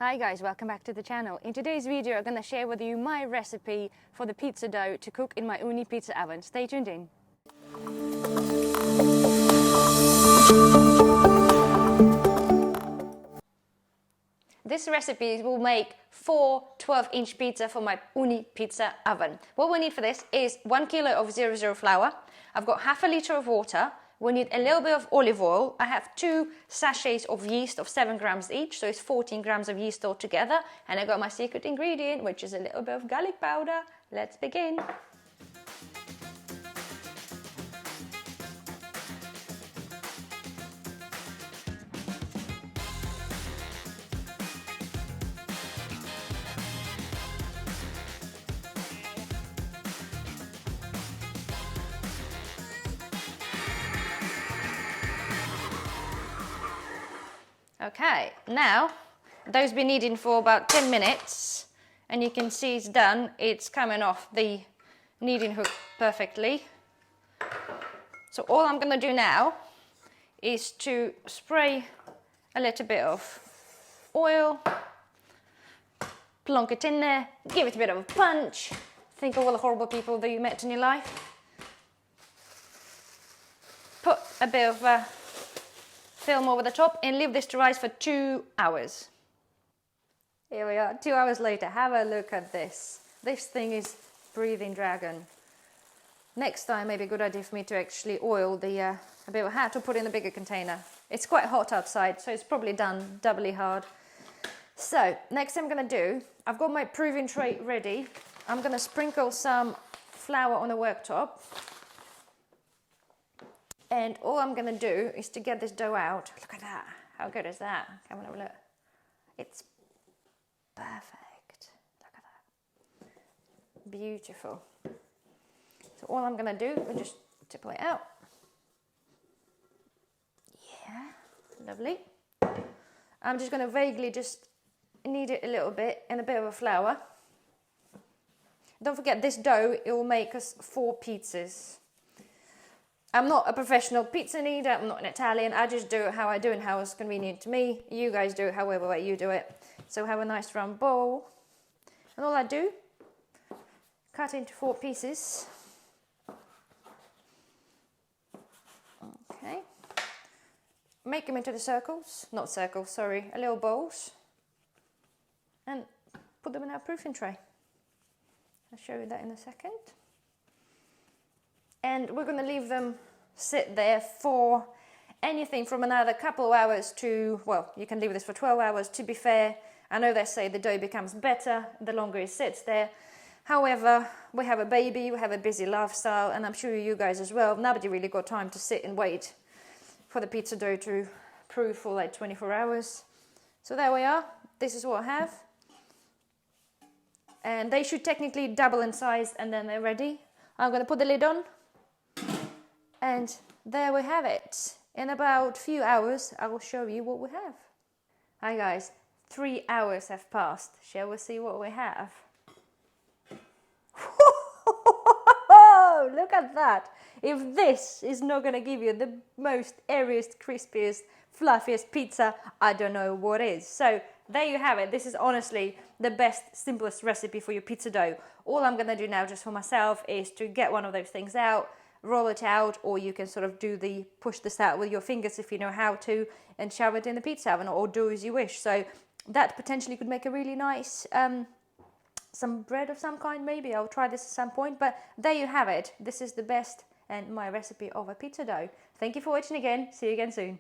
Hi guys, welcome back to the channel. In today's video I'm going to share with you my recipe for the pizza dough to cook in my Ooni pizza oven. Stay tuned in. This recipe will make 4 12-inch pizza for my Ooni pizza oven. What we need for this is 1 kilo of 00 flour. I've got half a liter of water. We need a little bit of olive oil. I have 2 sachets of yeast of 7 grams each, so it's 14 grams of yeast altogether. And I got my secret ingredient, which is a little bit of garlic powder. Let's begin. Okay, now dough's been kneading for about 10 minutes and you can see it's done. It's coming off the kneading hook perfectly. So all I'm going to do now is to spray a little bit of oil, plonk it in there, give it a bit of a punch. Think of all the horrible people that you met in your life. Put a bit of film over the top and leave this to rise for 2 hours. Here we are, 2 hours later. Have a look at this. This thing is breathing dragon. Next time, maybe a good idea for me to actually oil the a bit of hat or put in a bigger container. It's quite hot outside, so it's probably done doubly hard. So, next thing I'm going to do, I've got my proving tray ready. I'm going to sprinkle some flour on the worktop. And all I'm going to do is to get this dough out. Look at that. How good is that? Come on, have a look. It's perfect. Look at that. Beautiful. So all I'm going to do is just tipple it out. Yeah, lovely. I'm just going to vaguely just knead it a little bit in a bit of a flour. Don't forget, this dough, it will make us 4 pizzas. I'm not a professional pizza kneader, I'm not an Italian, I just do it how I do and how it's convenient to me. You guys do it however way you do it. So have a nice round bowl. And all I do, cut into 4 pieces. Okay. Make them into the circles, not circles, sorry, little bowls. And put them in our proofing tray. I'll show you that in a second. And we're going to leave them sit there for anything from another couple of hours to, well, you can leave this for 12 hours. To be fair, I know they say the dough becomes better the longer it sits there. However, we have a baby, we have a busy lifestyle, and I'm sure you guys as well. Nobody really got time to sit and wait for the pizza dough to proof for like 24 hours. So there we are. This is what I have. And they should technically double in size and then they're ready. I'm going to put the lid on. And there we have it. In about a few hours, I will show you what we have. Hi guys, 3 hours have passed. Shall we see what we have? Look at that. If this is not going to give you the most airiest, crispiest, fluffiest pizza, I don't know what is. So there you have it. This is honestly the best, simplest recipe for your pizza dough. All I'm going to do now just for myself is to get one of those things out, roll it out, or you can sort of push this out with your fingers if you know how to, and shove it in the pizza oven, or do as you wish. So that potentially could make a really nice, some bread of some kind maybe. I'll try this at some point, but there you have it. This is the best and my recipe of a pizza dough. Thank you for watching again. See you again soon.